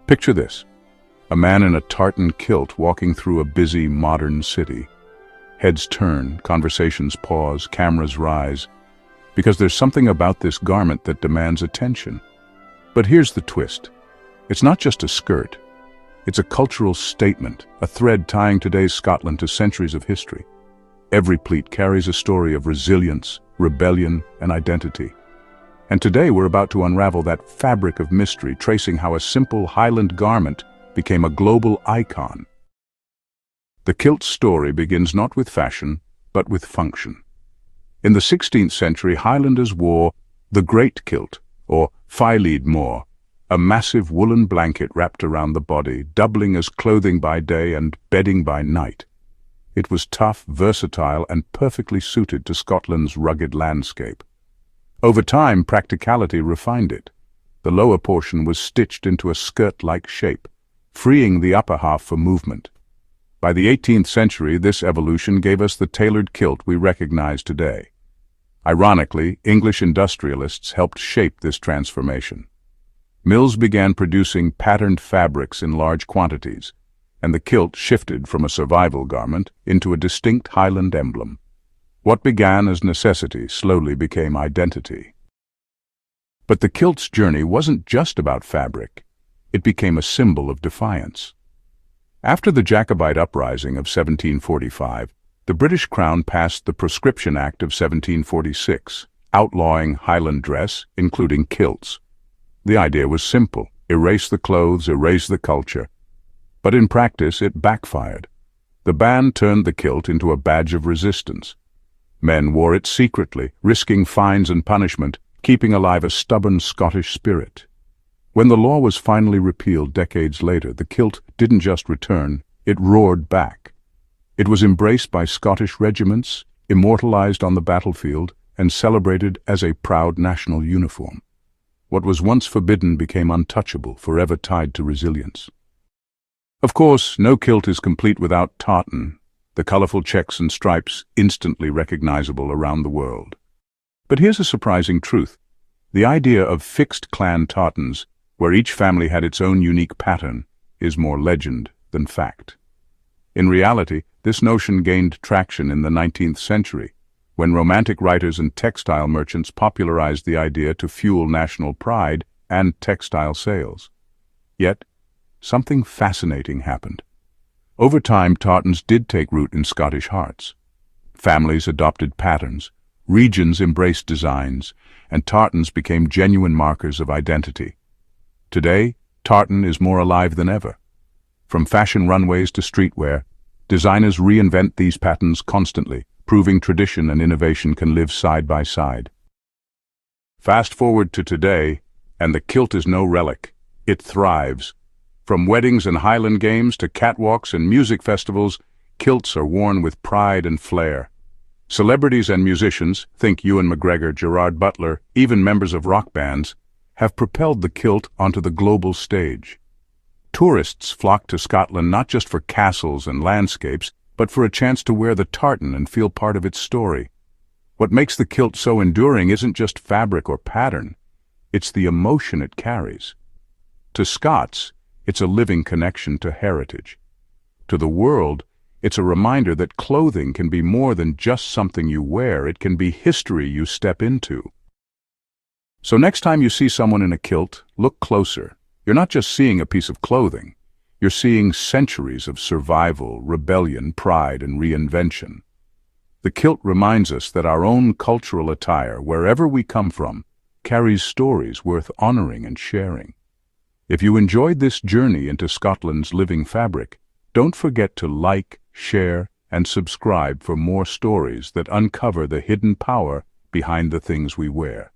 Picture this: a man in a tartan kilt walking through a busy, modern city. Heads turn, conversations pause, cameras rise, because there's something about this garment that demands attention. But here's the twist. It's not just a skirt. It's a cultural statement, a thread tying today's Scotland to centuries of history. Every pleat carries a story of resilience, rebellion, and identity. And today we're about to unravel that fabric of mystery, tracing how a simple Highland garment became a global icon. The kilt's story begins not with fashion, but with function. In the 16th century, Highlanders wore the Great Kilt, or Highland more, a massive woolen blanket wrapped around the body, doubling as clothing by day and bedding by night. It was tough, versatile, and perfectly suited to Scotland's rugged landscape. Over time, practicality refined it. The lower portion was stitched into a skirt-like shape, freeing the upper half for movement. By the 18th century, this evolution gave us the tailored kilt we recognize today. Ironically, English industrialists helped shape this transformation. Mills began producing patterned fabrics in large quantities, and the kilt shifted from a survival garment into a distinct Highland emblem. What began as necessity slowly became identity. But the kilt's journey wasn't just about fabric. It became a symbol of defiance. After the Jacobite uprising of 1745, the British Crown passed the Proscription Act of 1746, outlawing Highland dress, including kilts. The idea was simple: erase the clothes, erase the culture. But in practice, it backfired. The ban turned the kilt into a badge of resistance. Men wore it secretly, risking fines and punishment, keeping alive a stubborn Scottish spirit. When the law was finally repealed decades later, the kilt didn't just return, it roared back. It was embraced by Scottish regiments, immortalized on the battlefield, and celebrated as a proud national uniform. What was once forbidden became untouchable, forever tied to resilience. Of course, no kilt is complete without tartan, the colorful checks and stripes instantly recognizable around the world. But here's a surprising truth. The idea of fixed clan tartans, where each family had its own unique pattern, is more legend than fact. In reality, this notion gained traction in the 19th century, when Romantic writers and textile merchants popularized the idea to fuel national pride and textile sales. Yet, something fascinating happened. Over time, tartans did take root in Scottish hearts. Families adopted patterns, regions embraced designs, and tartans became genuine markers of identity. Today, tartan is more alive than ever. From fashion runways to streetwear, designers reinvent these patterns constantly, proving tradition and innovation can live side by side. Fast forward to today, and the kilt is no relic. It thrives. From weddings and Highland games to catwalks and music festivals, kilts are worn with pride and flair. Celebrities and musicians, think Ewan McGregor, Gerard Butler, even members of rock bands, have propelled the kilt onto the global stage. Tourists flock to Scotland not just for castles and landscapes, but for a chance to wear the tartan and feel part of its story. What makes the kilt so enduring isn't just fabric or pattern, it's the emotion it carries. To Scots, it's a living connection to heritage. To the world, it's a reminder that clothing can be more than just something you wear, it can be history you step into. So next time you see someone in a kilt, look closer. You're not just seeing a piece of clothing. You're seeing centuries of survival, rebellion, pride, and reinvention. The kilt reminds us that our own cultural attire, wherever we come from, carries stories worth honoring and sharing. If you enjoyed this journey into Scotland's living fabric, don't forget to like, share, and subscribe for more stories that uncover the hidden power behind the things we wear.